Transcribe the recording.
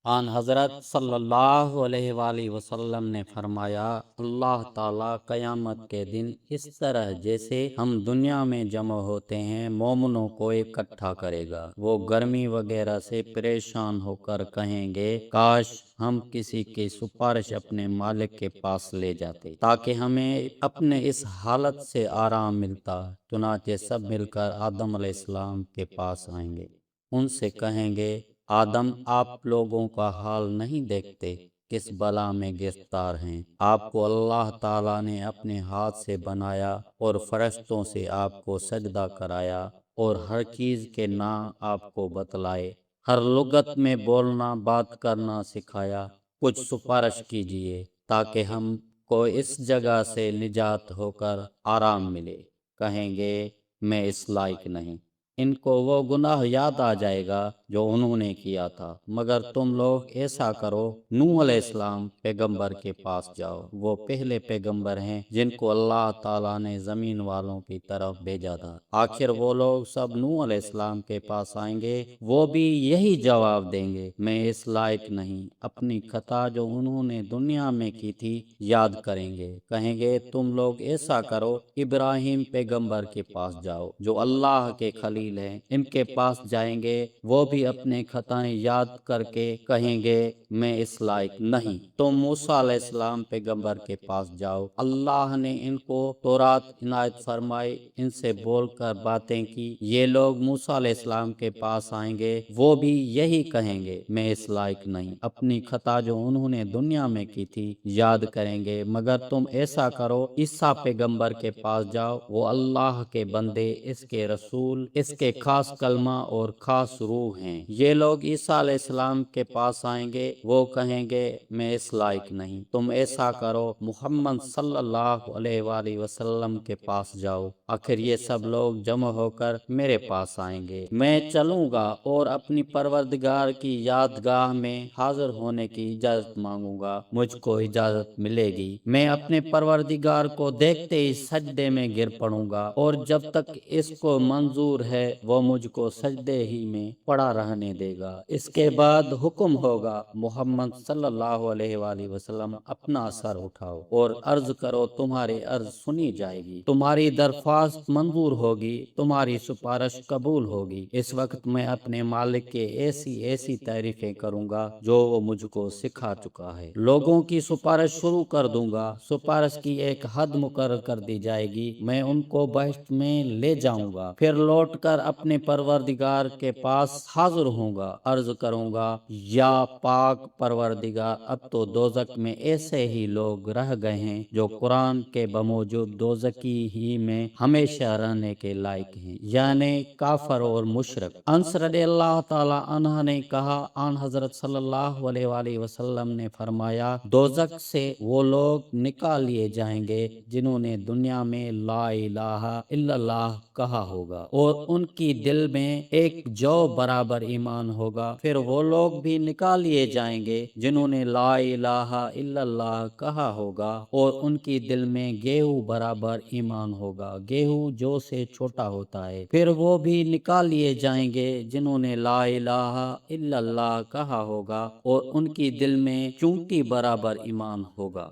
آن حضرت صلی اللہ علیہ وآلہ وسلم نے فرمایا، اللہ تعالیٰ قیامت کے دن اس طرح جیسے ہم دنیا میں جمع ہوتے ہیں مومنوں کو اکٹھا کرے گا۔ وہ گرمی وغیرہ سے پریشان ہو کر کہیں گے، کاش ہم کسی کی سفارش اپنے مالک کے پاس لے جاتے تاکہ ہمیں اپنے اس حالت سے آرام ملتا۔ چنانچہ سب مل کر آدم علیہ السلام کے پاس آئیں گے، ان سے کہیں گے، آدم آپ لوگوں کا حال نہیں دیکھتے، کس بلا میں گرفتار ہیں۔ آپ کو اللہ تعالیٰ نے اپنے ہاتھ سے بنایا اور فرشتوں سے آپ کو سجدہ کرایا اور ہر چیز کے نام آپ کو بتلائے، ہر لغت میں بولنا بات کرنا سکھایا۔ کچھ سفارش کیجیے تاکہ ہم کو اس جگہ سے نجات ہو کر آرام ملے۔ کہیں گے، میں اس لائق نہیں۔ ان کو وہ گناہ یاد آ جائے گا جو انہوں نے کیا تھا، مگر تم لوگ ایسا کرو، نوح علیہ السلام پیغمبر کے پاس جاؤ۔ وہ پہلے پیغمبر ہیں جن کو اللہ تعالیٰ نے زمین والوں کی طرف بھیجا تھا۔ آخر وہ لوگ سب نوح علیہ السلام کے پاس آئیں گے، وہ بھی یہی جواب دیں گے، میں اس لائق نہیں۔ اپنی خطا جو انہوں نے دنیا میں کی تھی یاد کریں گے۔ کہیں گے، تم لوگ ایسا کرو، ابراہیم پیغمبر کے پاس جاؤ جو اللہ کے خلیل ہیں، ان کے پاس جائیں گے، وہ بھی اپنے خطائیں یاد کر کے کہیں گے، میں اس لائق نہیں۔ تم موسیٰ علیہ السلام پیغمبر کے پاس جاؤ، اللہ نے ان کو تورات عنایت فرمائی، ان سے بول کر باتیں کی۔ یہ لوگ موسیٰ علیہ السلام کے پاس آئیں گے، وہ بھی یہی کہیں گے، میں اس لائق نہیں۔ اپنی خطا جو انہوں نے دنیا میں کی تھی یاد کریں گے، مگر تم ایسا کرو، عیسیٰ پیغمبر کے پاس جاؤ، وہ اللہ کے بندے، اس کے رسول، اس کے خاص کلمہ اور خاص روح ہیں۔ یہ لوگ عیسیٰ علیہ السلام کے پاس آئیں گے، وہ کہیں گے، میں اس لائق نہیں۔ تم ایسا کرو، محمد صلی اللہ علیہ وآلہ وسلم کے پاس جاؤ۔ آخر یہ سب لوگ جمع ہو کر میرے پاس آئیں گے، میں چلوں گا اور اپنی پروردگار کی یادگاہ میں حاضر ہونے کی اجازت مانگوں گا۔ مجھ کو اجازت ملے گی، میں اپنے پروردگار کو دیکھتے ہی سجدے میں گر پڑوں گا، اور جب تک اس کو منظور ہے وہ مجھ کو سجدے ہی میں پڑا رہنے دے گا۔ اس کے بعد حکم ہوگا، محمد صلی اللہ علیہ وآلہ وسلم اپنا سر اٹھاؤ اور عرض کرو، تمہاری عرض سنی جائے گی، تمہاری درخواست منظور ہوگی، تمہاری سفارش قبول ہوگی۔ اس وقت میں اپنے مالک کے ایسی ایسی تعریفیں کروں گا جو وہ مجھ کو سکھا چکا ہے۔ لوگوں کی سفارش شروع کر دوں گا، سفارش کی ایک حد مقرر کر دی جائے گی، میں ان کو بہشت میں لے جاؤں گا، پھر لوٹ کر اپنے پروردگار کے پاس حاضر ہوں گا، عرض کروں گا، یا پاک پروردگار، اب تو دوزخ میں ایسے ہی لوگ رہ گئے ہیں جو قرآن کے بموجب دوزخی ہی میں ہمیشہ رہنے کے لائق ہیں، یعنی کافر اور مشرک۔ انس رضی اللہ تعالی عنہ نے کہا، آن حضرت صلی اللہ علیہ وآلہ وسلم نے فرمایا، دوزخ سے وہ لوگ نکال لیے جائیں گے جنہوں نے دنیا میں لا الہ الا اللہ کہا ہوگا اور ان کی دل میں ایک جو برابر ایمان ہوگا، پھر وہ لوگ بھی نکال لیے جائیں گے جنہوں نے لا الہ الا اللہ کہا ہوگا اور ان کی دل میں گیہوں برابر ایمان ہوگا، گیہوں جو سے چھوٹا ہوتا ہے، پھر وہ بھی نکال لیے جائیں گے جنہوں نے لا الہ الا اللہ کہا ہوگا اور ان کی دل میں چونٹی برابر ایمان ہوگا۔